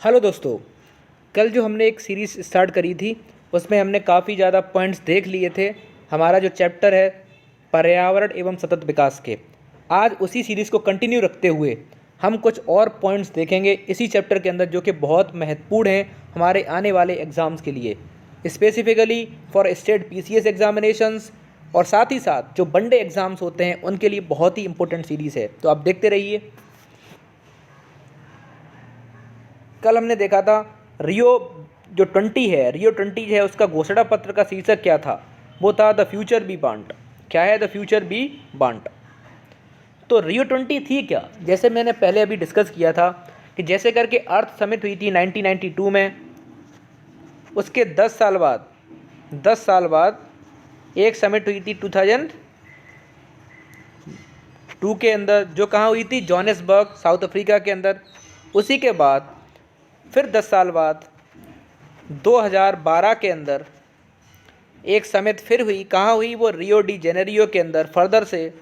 Hello दोस्तों। कल जो हमने एक सीरीज़ स्टार्ट करी थी उसमें हमने काफ़ी ज़्यादा पॉइंट्स देख लिए थे। हमारा जो चैप्टर है पर्यावरण एवं सतत विकास के, आज उसी सीरीज़ को कंटिन्यू रखते हुए हम कुछ और पॉइंट्स देखेंगे इसी चैप्टर के अंदर, जो कि बहुत महत्वपूर्ण हैं हमारे आने वाले एग्ज़ाम्स के लिए, specifically for state PCS examinations, और साथ ही साथ जो वनडे एग्ज़ाम्स होते हैं उनके लिए बहुत ही इंपॉर्टेंट सीरीज़ है। तो आप देखते रहिए। कल हमने देखा था रियो जो 20 है, रियो 20 है, उसका घोषणा पत्र का शीर्षक क्या था? वो था द फ्यूचर बी बांट। क्या है द फ्यूचर बी बांट? तो रियो 20 थी क्या? जैसे मैंने पहले अभी डिस्कस किया था कि जैसे करके अर्थ समिट हुई थी 1992 में, उसके 10 साल बाद एक समिट हुई थी 2002 के अंदर, जो कहाँ हुई थी? जोहानिसबर्ग, साउथ अफ्रीका के अंदर। उसी के बाद फिर 10 साल बाद 2012 के अंदर एक समिट फिर हुई। कहाँ हुई? वो रियो डी जेनेरियो के अंदर फर्दर से।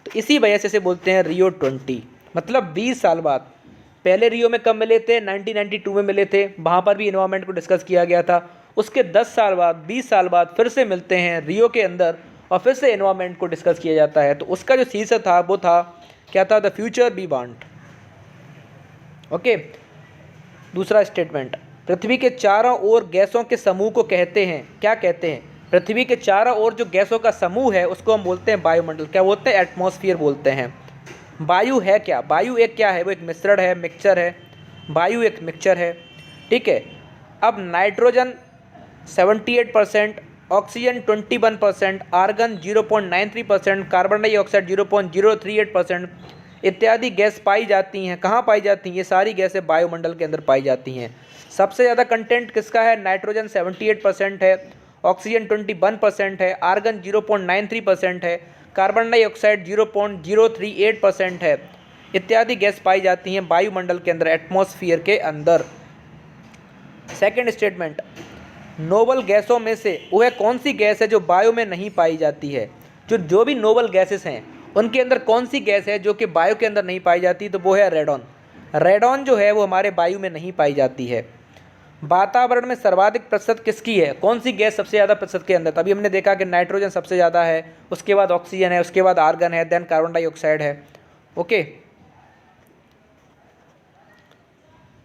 तो इसी वजह से बोलते हैं रियो 20, मतलब 20 साल बाद। पहले रियो में कब मिले थे? 1992 में मिले थे, वहाँ पर भी इन्वायरमेंट को डिस्कस किया गया था। उसके 10 साल बाद, 20 साल बाद फिर से मिलते हैं रियो के अंदर और फिर से इन्वायरमेंट को डिस्कस किया जाता है। तो उसका जो शीर्षक था वो था, क्या था? The future we want. Okay. दूसरा स्टेटमेंट, पृथ्वी के चारों ओर गैसों के समूह को कहते हैं, क्या कहते हैं? पृथ्वी के चारों ओर जो गैसों का समूह है उसको हम बोलते हैं वायुमंडल। क्या बोलते हैं? एटमॉस्फेयर बोलते हैं। वायु है क्या? वायु एक क्या है? वो एक मिश्रण है, मिक्सचर है। वायु एक मिक्सचर है, ठीक है। अब nitrogen 78%, oxygen 21%, argon 0.93%, carbon dioxide 0.038% इत्यादि गैस पाई जाती हैं। कहाँ पाई जाती हैं? ये सारी गैसें वायुमंडल के अंदर पाई जाती हैं। सबसे ज़्यादा कंटेंट किसका है? नाइट्रोजन 78% है, ऑक्सीजन 21% है, आर्गन 0.93% है, कार्बन डाइऑक्साइड 0.038% है, इत्यादि गैस पाई जाती हैं वायुमंडल के अंदर, एटमॉस्फेयर के अंदर। सेकंड स्टेटमेंट, नोबल गैसों में से वह कौन सी गैस है जो वायु में नहीं पाई जाती है? जो भी नोबल गैसेस हैं उनके अंदर कौन सी गैस है जो कि वायु के अंदर नहीं पाई जाती? तो वो है रेडॉन। रेडॉन जो है वो हमारे वायु में नहीं पाई जाती है। वातावरण में सर्वाधिक प्रतिशत किसकी है? कौन सी गैस सबसे ज़्यादा प्रतिशत के अंदर? तभी हमने देखा कि नाइट्रोजन सबसे ज़्यादा है, उसके बाद ऑक्सीजन है, उसके बाद आर्गन है, देन कार्बन डाइऑक्साइड है। ओके,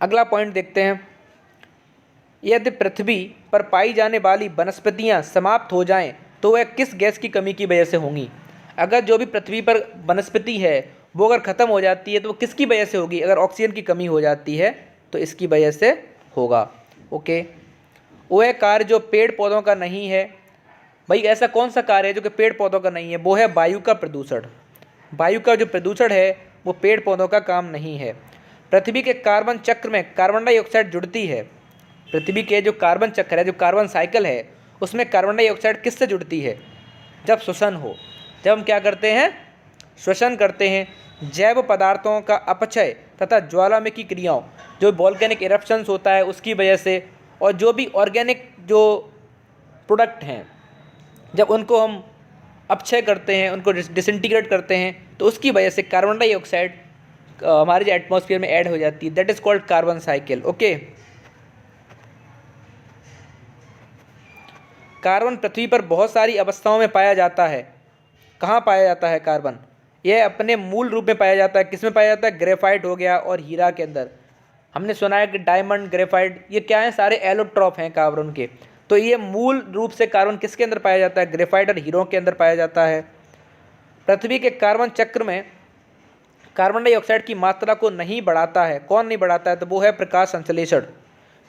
अगला पॉइंट देखते हैं। यदि पृथ्वी पर पाई जाने वाली वनस्पतियां समाप्त हो जाएं तो वह किस गैस की कमी की वजह से होंगी? अगर जो भी पृथ्वी पर वनस्पति है वो अगर ख़त्म हो जाती है तो वो किसकी वजह से होगी? अगर ऑक्सीजन की कमी हो जाती है तो इसकी वजह से होगा। ओके, वह कार्य जो पेड़ पौधों का नहीं है। भाई ऐसा कौन सा कार्य है जो कि पेड़ पौधों का नहीं है? वो है वायु का प्रदूषण। वायु का जो प्रदूषण है वो पेड़ पौधों का काम नहीं है। पृथ्वी के कार्बन चक्र में कार्बन डाइऑक्साइड जुड़ती है। पृथ्वी के जो कार्बन चक्र है, जो कार्बन साइकिल है, उसमें कार्बन डाइऑक्साइड किससे जुड़ती है? जब श्वसन हो। जब हम क्या करते हैं? श्वसन करते हैं। जैव पदार्थों का अपचय तथा ज्वालामुखी क्रियाओं, जो वॉल्केनिक इरप्शंस होता है उसकी वजह से, और जो भी ऑर्गेनिक जो प्रोडक्ट हैं जब उनको हम अपक्षय करते हैं, उनको डिसइंटीग्रेट करते हैं, तो उसकी वजह से कार्बन डाइऑक्साइड हमारे जो एटमॉस्फेयर में ऐड हो जाती है। That is called carbon cycle. Okay, carbon पृथ्वी पर बहुत सारी अवस्थाओं में पाया जाता है। कहाँ पाया जाता है कार्बन? यह अपने मूल रूप में पाया जाता है। किस में पाया जाता है? ग्रेफाइट हो गया और हीरा के अंदर। हमने सुना है कि डायमंड, ग्रेफाइट, ये क्या है? सारे एलोट्रॉप हैं कार्बन के। तो ये मूल रूप से कार्बन किसके अंदर पाया जाता है? ग्रेफाइट और हीरो के अंदर पाया जाता है। पृथ्वी के कार्बन चक्र में कार्बन डाइऑक्साइड की मात्रा को नहीं बढ़ाता है। कौन नहीं बढ़ाता है? तो वो है प्रकाश संश्लेषण।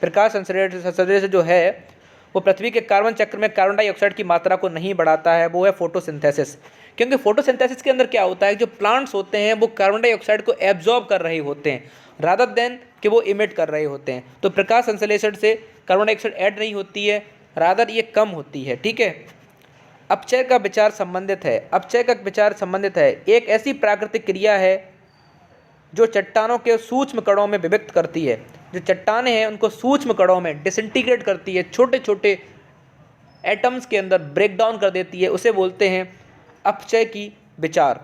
प्रकाश संश्लेषण जो है वो पृथ्वी के कार्बन चक्र में कार्बन डाइऑक्साइड की मात्रा को नहीं बढ़ाता है, वो है फोटोसिंथेसिस। क्योंकि फोटोसिंथेसिस के अंदर क्या होता है? जो प्लांट्स होते हैं वो कार्बन डाइऑक्साइड को एब्जॉर्ब कर रहे होते हैं रादर देन कि वो इमिट कर रहे होते हैं। तो प्रकाश संश्लेषण से कार्बन डाइऑक्साइड ऐड नहीं होती है, रादर ये कम होती है। ठीक है। अपचय का विचार संबंधित है। अपचय का विचार संबंधित है, एक ऐसी प्राकृतिक क्रिया है जो चट्टानों के सूक्ष्म कणों में विभक्त करती है। जो चट्टानें हैं उनको सूक्ष्म कणों में डिसइंटीग्रेट करती है, छोटे छोटे एटम्स के अंदर ब्रेक डाउन कर देती है, उसे बोलते हैं अपचय की विचार।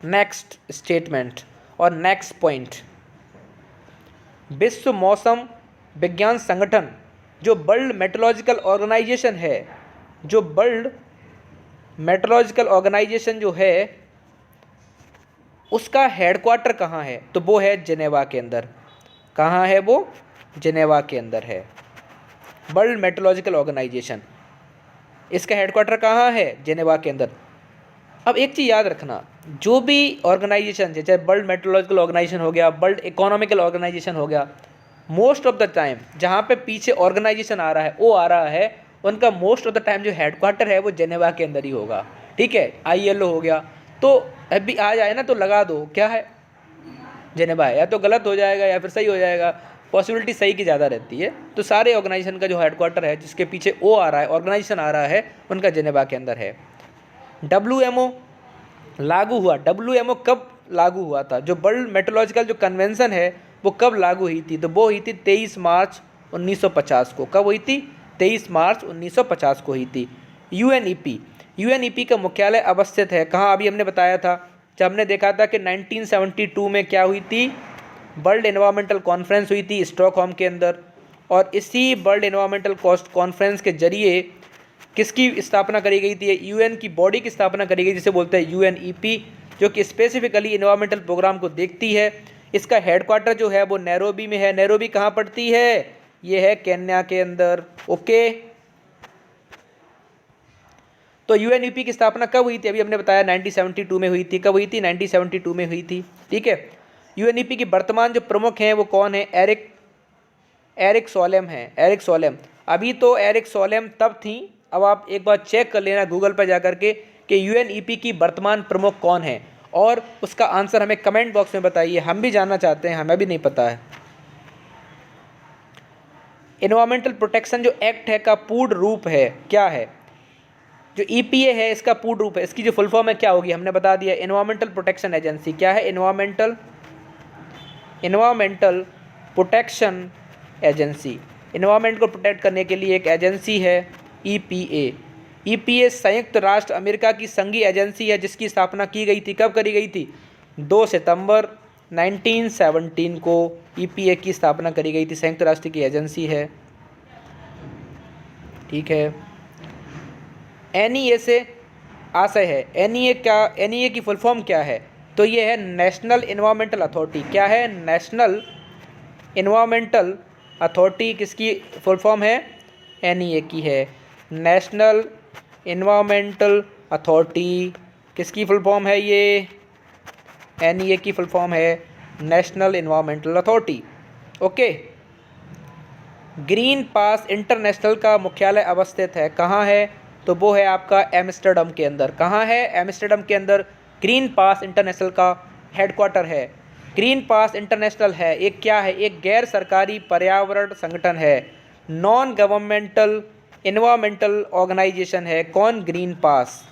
नेक्स्ट स्टेटमेंट, और नेक्स्ट पॉइंट, विश्व मौसम विज्ञान संगठन जो वर्ल्ड मेट्रोलॉजिकल ऑर्गेनाइजेशन है, जो वर्ल्ड मेट्रोलॉजिकल ऑर्गेनाइजेशन जो है उसका हेडक्वार्टर कहाँ है? तो वो है जिनेवा के अंदर। कहाँ है वो? जिनेवा के अंदर है वर्ल्ड मेट्रोलॉजिकल ऑर्गेनाइजेशन। इसका हेडक्वार्टर कहाँ है? जिनेवा के अंदर। अब एक चीज़ याद रखना, जो भी ऑर्गेनाइजेशन है, चाहे वर्ल्ड मेट्रोलॉजिकल ऑर्गेनाइजेशन हो गया, वर्ल्ड इकोनॉमिकल ऑर्गेनाइजेशन हो गया, मोस्ट ऑफ द टाइम जहाँ पे पीछे ऑर्गेनाइजेशन आ रहा है वो आ रहा है, उनका मोस्ट ऑफ द टाइम जो हेडक्वार्टर है वो जिनेवा के अंदर ही होगा। ठीक है, ILO हो गया, तो अभी आ जाए ना तो लगा दो क्या है, जिनेवा है। या तो गलत हो जाएगा या फिर सही हो जाएगा, पॉसिबिलिटी सही की ज़्यादा रहती है। तो सारे ऑर्गेनाइजेशन का जो हेडक्वार्टर है, जिसके पीछे ओ आ रहा है, ऑर्गेनाइजेशन आ रहा है, उनका जिनेवा के अंदर है। WMO लागू हुआ। WMO कब लागू हुआ था? जो वर्ल्ड मेट्रोलॉजिकल जो कन्वेंशन है वो कब लागू हुई थी? तो वो हुई थी 23 मार्च 1950 को। कब हुई थी? 23 मार्च 1950 को हुई थी। UNEP का मुख्यालय अवस्थित है कहाँ? अभी हमने बताया था, जब हमने देखा था कि 1972 में क्या हुई थी, वर्ल्ड एनवायरमेंटल कॉन्फ्रेंस हुई थी स्टॉकहोम के अंदर। और इसी वर्ल्ड एनवायरमेंटल कॉन्फ्रेंस के जरिए किसकी स्थापना करी गई थी? UN की बॉडी की स्थापना करी गई, जिसे बोलते हैं UNEP, जो कि स्पेसिफिकली एनवायरमेंटल प्रोग्राम को देखती है। इसका हेडक्वार्टर जो है वो नैरोबी में है। नैरोबी कहाँ पड़ती है? ये है केन्या के अंदर। ओके, तो UNEP की स्थापना कब हुई थी? अभी हमने बताया 1972 में हुई थी। कब हुई थी? 1972 में हुई थी। ठीक है, UNEP की वर्तमान जो प्रमुख हैं वो कौन है? एरिक सोलेम है। Eric Solheim. अभी तो एरिक सोलेम तब थी, अब आप एक बार चेक कर लेना गूगल पर जा करके कि UNEP की वर्तमान प्रमुख कौन है, और उसका आंसर हमें कमेंट बॉक्स में बताइए, हम भी जानना चाहते हैं, हमें भी नहीं पता है। एनवायरमेंटल प्रोटेक्शन जो एक्ट है का पूर्ण रूप है क्या है? जो EPA है इसका पूर्ण रूप है, इसकी जो फुल फॉर्म है क्या होगी? हमने बता दिया, एनवायरमेंटल प्रोटेक्शन एजेंसी। क्या है? Environmental protection agency. एनवायरमेंट को प्रोटेक्ट करने के लिए एक एजेंसी है EPA संयुक्त राष्ट्र अमेरिका की संघीय एजेंसी है, जिसकी स्थापना की गई थी। कब करी गई थी? 2 सितंबर 1917 को EPA की स्थापना करी गई थी। संयुक्त राष्ट्र की एजेंसी है। ठीक है, NEA से आशय है। NEA की फुल फॉर्म क्या है? तो ये है नेशनल एनवायरमेंटल अथॉरिटी। क्या है? National environmental authority. किसकी फुल फॉर्म है? NEA की है। नेशनल एनवायरमेंटल अथॉरिटी किसकी फुल फॉर्म है? ये NEA की फुल फॉर्म है national environmental authority. Okay, Greenpeace International का मुख्यालय अवस्थित है कहाँ है? तो वो है आपका एम्स्टर्डम के अंदर। कहाँ है? एम्स्टर्डम के अंदर ग्रीन पास इंटरनेशनल का हेडक्वार्टर है। ग्रीन पास इंटरनेशनल है एक क्या है? एक गैर सरकारी पर्यावरण संगठन है, नॉन गवर्नमेंटल एनवायरमेंटल ऑर्गेनाइजेशन है। कौन? ग्रीन पास।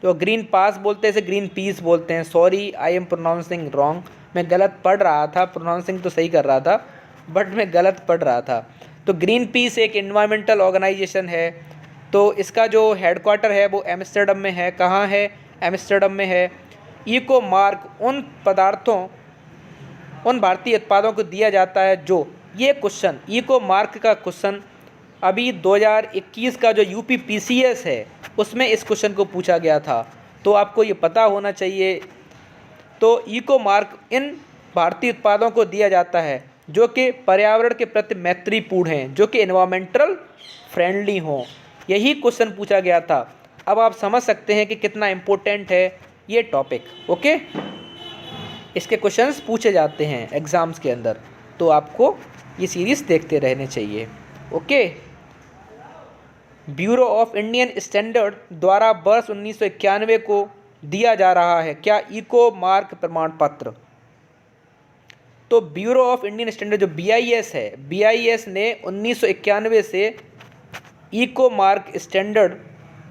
तो ग्रीन पास बोलते हैं, इसे ग्रीन पीस बोलते हैं। Sorry, I am pronouncing wrong, मैं गलत पढ़ रहा था, प्रोनाउंसिंग तो सही कर रहा था बट मैं गलत पढ़ रहा था। तो ग्रीन पीस एक एनवायरमेंटल ऑर्गेनाइजेशन है। तो इसका जो हेडक्वार्टर है वो एम्स्टर्डम में है। कहाँ है? एम्स्टर्डम में है। इको मार्क उन पदार्थों, उन भारतीय उत्पादों को दिया जाता है जो, ये क्वेश्चन इको मार्क का क्वेश्चन अभी 2021 का जो UPPCS है उसमें इस क्वेश्चन को पूछा गया था, तो आपको ये पता होना चाहिए। तो इको मार्क इन भारतीय उत्पादों को दिया जाता है जो कि पर्यावरण के प्रति मैत्रीपूर्ण हैं, जो कि एनवायरमेंटल फ्रेंडली हों। यही क्वेश्चन पूछा गया था। अब आप समझ सकते हैं कि कितना इम्पोर्टेंट है ये टॉपिक। ओके, इसके क्वेश्चंस पूछे जाते हैं एग्ज़ाम्स के अंदर, तो आपको ये सीरीज़ देखते रहने चाहिए। Okay, bureau of Indian standard द्वारा वर्ष 1991 को दिया जा रहा है क्या? इको मार्क प्रमाण पत्र। तो ब्यूरो ऑफ इंडियन स्टैंडर्ड जो BIS है, BIS ने 1991 से इको मार्क स्टैंडर्ड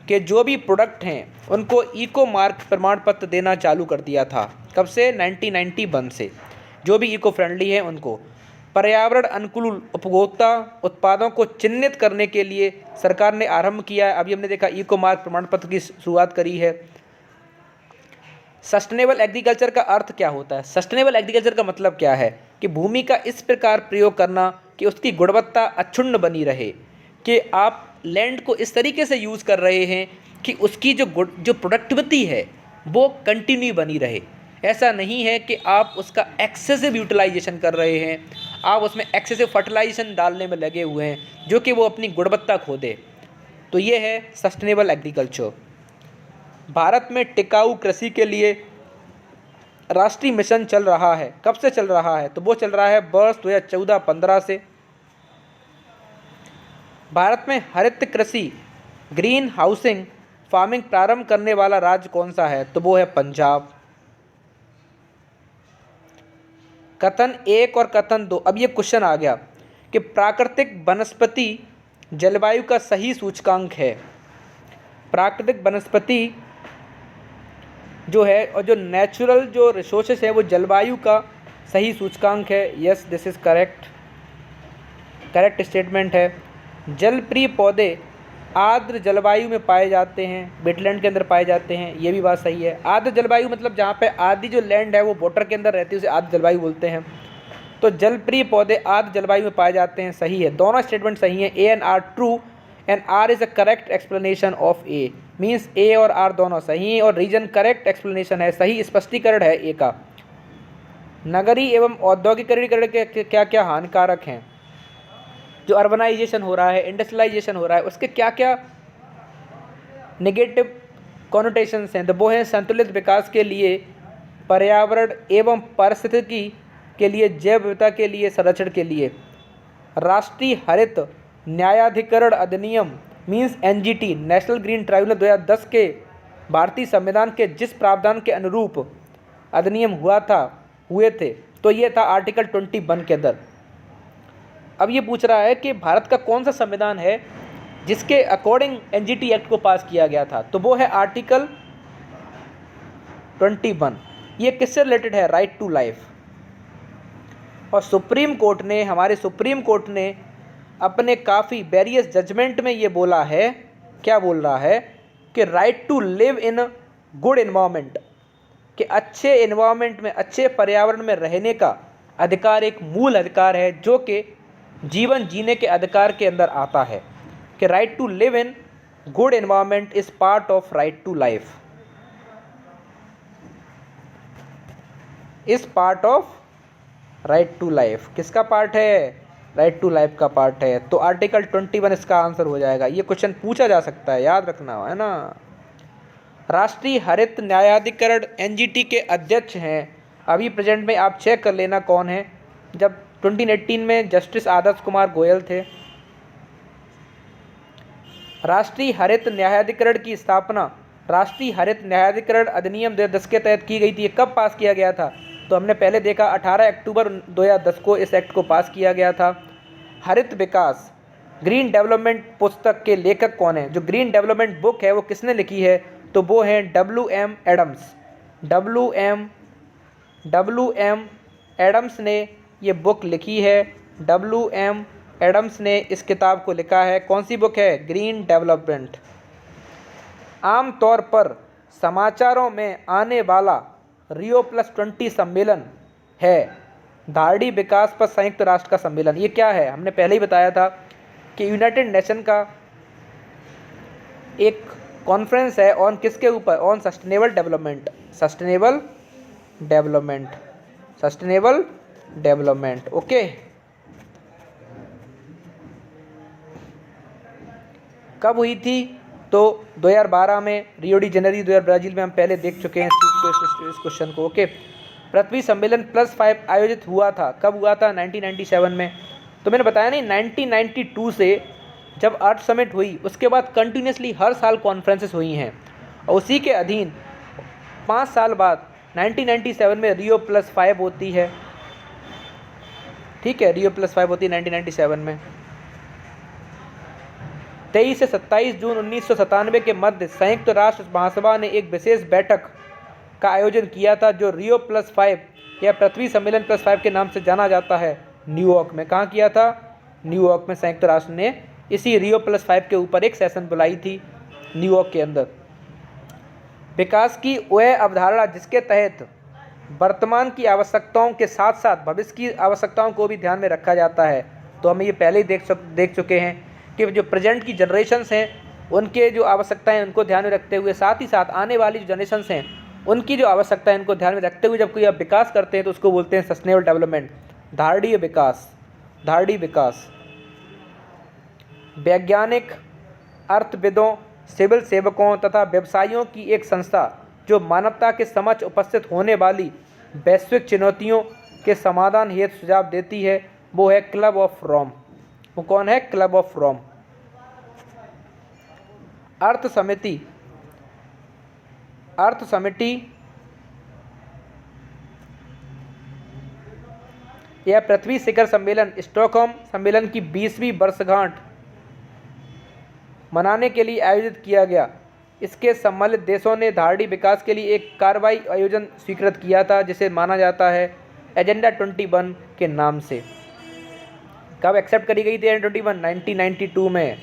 के जो भी प्रोडक्ट हैं उनको इको मार्क प्रमाण पत्र देना चालू कर दिया था। कब से? 1991 से। जो भी इको फ्रेंडली हैं उनको। पर्यावरण अनुकूल उपभोक्ता उत्पादों को चिन्हित करने के लिए सरकार ने आरंभ किया है। अभी हमने देखा इको मार्क प्रमाण पत्र की शुरुआत करी है। सस्टेनेबल एग्रीकल्चर का अर्थ क्या होता है? सस्टेनेबल एग्रीकल्चर का मतलब क्या है कि भूमि का इस प्रकार प्रयोग करना कि उसकी गुणवत्ता अक्षुण्ण बनी रहे, कि आप लैंड को इस तरीके से यूज़ कर रहे हैं कि उसकी जो प्रोडक्टिविटी है वो कंटिन्यू बनी रहे। ऐसा नहीं है कि आप उसका एक्सेसिव यूटिलाइजेशन कर रहे हैं, आप उसमें एक्सेसिव फर्टिलाइजेशन डालने में लगे हुए हैं जो कि वो अपनी गुणवत्ता खो दे। तो ये है सस्टेनेबल एग्रीकल्चर। भारत में टिकाऊ कृषि के लिए राष्ट्रीय मिशन चल रहा है। कब से चल रहा है? तो वो चल रहा है वर्ष 2014-15 से। भारत में हरित कृषि ग्रीन हाउसिंग फार्मिंग प्रारंभ करने वाला राज्य कौन सा है? तो वो है पंजाब। कथन 1 और कथन 2। अब ये क्वेश्चन आ गया कि प्राकृतिक वनस्पति जलवायु का सही सूचकांक है। प्राकृतिक वनस्पति जो है और जो नेचुरल जो रिसोर्सेस है वो जलवायु का सही सूचकांक है। Yes, this is correct statement है। जलप्रिय पौधे आर्द्र जलवायु में पाए जाते हैं, वेटलैंड के अंदर पाए जाते हैं, ये भी बात सही है। आर्द्र जलवायु मतलब जहाँ पे आधी जो लैंड है वो वाटर के अंदर रहती है उसे आर्द्र जलवायु बोलते हैं। तो जलप्रिय पौधे आर्द्र जलवायु में पाए जाते हैं, सही है। दोनों स्टेटमेंट सही हैं। A and R true and R is a correct explanation of A, means A और आर दोनों सही हैं और रीजन करेक्ट एक्सप्लेनेशन है, सही स्पष्टीकरण है ए का। नगरीय एवं औद्योगिकीकरण के क्या क्या हानिकारक हैं? जो अर्बनाइजेशन हो रहा है, इंडस्ट्रियलाइजेशन हो रहा है, उसके क्या क्या नेगेटिव कॉनोटेशंस हैं? तो वो हैं संतुलित विकास के लिए, पर्यावरण एवं पारिस्थितिकी के लिए, जैव विविधता के लिए, संरक्षण के लिए। राष्ट्रीय हरित न्यायाधिकरण अधिनियम means NGT, national green tribunal 2010 के भारतीय संविधान के जिस प्रावधान के अनुरूप अधिनियम हुए थे, तो ये था आर्टिकल 21 के अंदर। अब ये पूछ रहा है कि भारत का कौन सा संविधान है जिसके अकॉर्डिंग एनजीटी एक्ट को पास किया गया था? तो वो है आर्टिकल 21। ये किससे रिलेटेड है? Right to life. और हमारे सुप्रीम कोर्ट ने अपने काफ़ी वेरियस जजमेंट में ये बोला है, क्या बोल रहा है कि right to live in good environment, कि अच्छे एनवायरनमेंट में, अच्छे पर्यावरण में रहने का अधिकार एक मूल अधिकार है जो कि जीवन जीने के अधिकार के अंदर आता है, कि right to live in good environment is part of right to life, is part of right to life. किसका पार्ट है? राइट टू लाइफ का पार्ट है। तो आर्टिकल 21 इसका आंसर हो जाएगा। ये क्वेश्चन पूछा जा सकता है, याद रखना है ना। राष्ट्रीय हरित न्यायाधिकरण एनजीटी के अध्यक्ष हैं, अभी प्रेजेंट में आप चेक कर लेना कौन है। जब 2018 में जस्टिस आदर्श कुमार गोयल थे। राष्ट्रीय हरित न्यायाधिकरण की स्थापना राष्ट्रीय हरित न्यायाधिकरण अधिनियम 2010 के तहत की गई थी। कब पास किया गया था? तो हमने पहले देखा 18 अक्टूबर 2010 को इस एक्ट को पास किया गया था। हरित विकास ग्रीन डेवलपमेंट पुस्तक के लेखक कौन है? जो ग्रीन डेवलपमेंट बुक है वो किसने लिखी है? तो वो हैं WM एडम्स। WM एडम्स ने ये बुक लिखी है। WM एडम्स ने इस किताब को लिखा है। कौन सी बुक है? Green development. आमतौर पर समाचारों में आने वाला Rio+20 सम्मेलन है धारणी विकास पर संयुक्त राष्ट्र का सम्मेलन। ये क्या है? हमने पहले ही बताया था कि यूनाइटेड नेशन का एक कॉन्फ्रेंस है ऑन किसके ऊपर? On sustainable development. ओके, कब हुई थी? तो 2012 में रियो डी जेनेरियो ब्राज़ील में। हम पहले देख चुके हैं इस क्वेश्चन को। ओके, पृथ्वी सम्मेलन +5 आयोजित हुआ था। कब हुआ था? 1997 में। तो मैंने बताया नहीं, 1992 से जब अर्थ समिट हुई उसके बाद कंटिन्यूसली हर साल कॉन्फ्रेंसेस हुई हैं और उसी के अधीन 5 साल बाद 1997 में Rio+5 होती है। ठीक है, Rio+5 होती है 1997 में। 23 से 27 जून 1997 के मध्य संयुक्त राष्ट्र महासभा ने एक विशेष बैठक का आयोजन किया था जो Rio+5 या पृथ्वी सम्मेलन +5 के नाम से जाना जाता है, न्यूयॉर्क में। कहाँ किया था? न्यूयॉर्क में। संयुक्त राष्ट्र ने इसी Rio+5 के ऊपर एक सेशन बुलाई थी न्यूयॉर्क के अंदर। विकास की वह अवधारणा जिसके तहत वर्तमान की आवश्यकताओं के साथ साथ भविष्य की आवश्यकताओं को भी ध्यान में रखा जाता है। तो हम ये पहले ही देख चुके हैं कि जो प्रेजेंट की जनरेशन्स हैं उनके जो आवश्यकताएं हैं उनको ध्यान में रखते हुए, साथ ही साथ आने वाली जो जनरेशन्स हैं उनकी जो आवश्यकता है इनको ध्यान में रखते हुए जब कोई आप विकास करते हैं तो उसको बोलते हैं सस्टेनेबल डेवलपमेंट, धारणीय विकास। धारणीय विकास वैज्ञानिक, अर्थविदों, सिविल सेवकों तथा व्यवसायियों की एक संस्था जो मानवता के समक्ष उपस्थित होने वाली वैश्विक चुनौतियों के समाधान हेतु सुझाव देती है, वो है क्लब ऑफ रोम। वो कौन है? Club of Rome. अर्थ समिति, अर्थ समिति यह पृथ्वी शिखर सम्मेलन स्टॉकहोम सम्मेलन की 20वीं वर्षगांठ मनाने के लिए आयोजित किया गया। इसके सम्मिलित देशों ने धारणीय विकास के लिए एक कार्रवाई आयोजन स्वीकृत किया था जिसे माना जाता है एजेंडा 21 के नाम से। कब एक्सेप्ट करी गई थी एजेंडा 21? 1992 में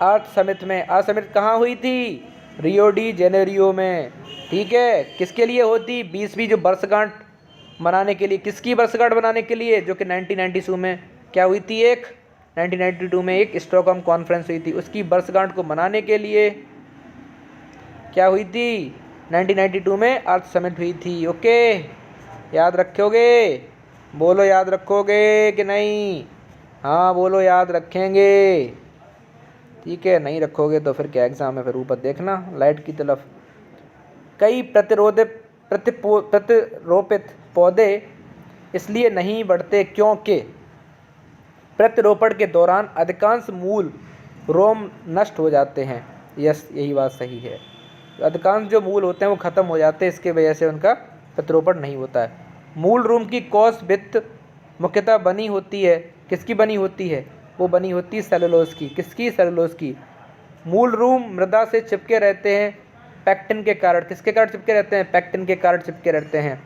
अर्थ समिट में। अर्थ समिट कहाँ हुई थी? रियो डी जेनेरियो में। ठीक है, किसके लिए होती? 20वीं जो वर्षगांठ मनाने के लिए। किसकी वर्षगांठ मनाने के लिए? जो कि 1992 में क्या हुई थी? 1992 में एक स्टॉकहोम कॉन्फ्रेंस हुई थी, उसकी वर्षगांठ को मनाने के लिए क्या हुई थी? 1992 में अर्थ समिट हुई थी। ओके, याद रखोगे? बोलो याद रखोगे कि नहीं? हाँ बोलो याद रखेंगे। ठीक है, नहीं रखोगे तो फिर क्या एग्जाम है? फिर ऊपर देखना लाइट की तरफ। कई प्रतिरोपित पौधे इसलिए नहीं बढ़ते क्योंकि प्रत्यारोपण के दौरान अधिकांश मूल रोम नष्ट हो जाते हैं। यस, यही बात सही है। अधिकांश जो मूल होते हैं वो ख़त्म हो जाते हैं, इसके वजह से उनका प्रत्यारोपण नहीं होता है। मूल रूम की कोश भित्त मुख्यतः बनी होती है, किसकी बनी होती है? वो बनी होती है सेलुलोज की। किसकी? सेलुलोज की। मूल रूम मृदा से चिपके रहते हैं पैक्टिन के कारण। किसके कारण चिपके रहते हैं? पैक्टिन के कारण चिपके रहते हैं।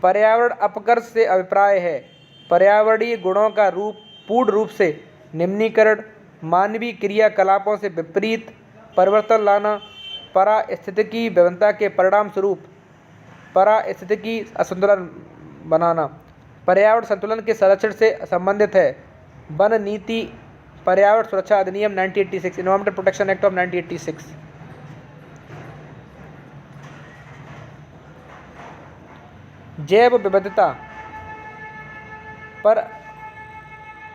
पर्यावरण अपकर्ष से अभिप्राय है पर्यावरणीय गुणों का पूर्ण रूप से निम्नीकरण, मानवीय क्रियाकलापों से विपरीत परिवर्तन लाना, पारिस्थितिकी विभिन्नता के परिणाम स्वरूप पारिस्थितिकी असंतुलन बनाना। पर्यावरण संतुलन के संरक्षण से संबंधित है वन नीति, पर्यावरण सुरक्षा अधिनियम 1986, एनवायरमेंटल प्रोटेक्शन एक्ट ऑफ 1986। जैव विविधता पर